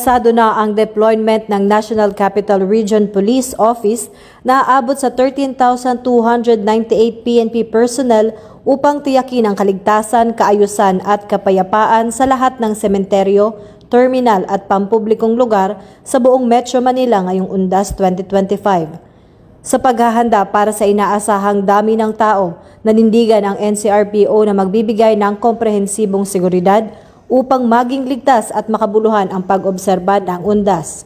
Apensado na ang deployment ng National Capital Region Police Office na aabot sa 13,298 PNP personnel upang tiyakin ang kaligtasan, kaayusan at kapayapaan sa lahat ng sementeryo, terminal at pampublikong lugar sa buong Metro Manila ngayong Undas 2025. Sa paghahanda para sa inaasahang dami ng tao, nanindigan ang NCRPO na magbibigay ng komprehensibong seguridad upang maging ligtas at makabuluhan ang pag-obserba ng Undas.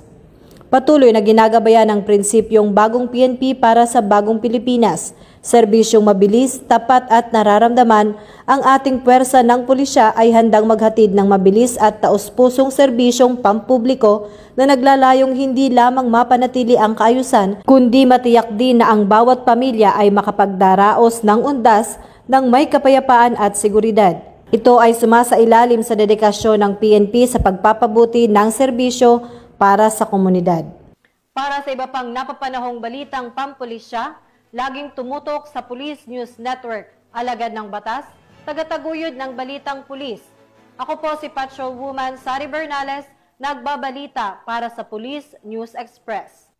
Patuloy na ginagabayan ng prinsipyong bagong PNP para sa bagong Pilipinas, serbisyong mabilis, tapat at nararamdaman. Ang ating puwersa ng pulisya ay handang maghatid ng mabilis at taos-pusong serbisyong pampubliko na naglalayong hindi lamang mapanatili ang kaayusan, kundi matiyak din na ang bawat pamilya ay makapagdaraos ng Undas ng may kapayapaan at seguridad. Ito ay sumasailalim sa dedikasyon ng PNP sa pagpapabuti ng serbisyo para sa komunidad. Para sa iba pang napapanahong balitang pampulisya, laging tumutok sa Police News Network, alagad ng batas, tagataguyod ng balitang pulis. Ako po si Patrol Woman Sari Bernales, nagbabalita para sa Police News Express.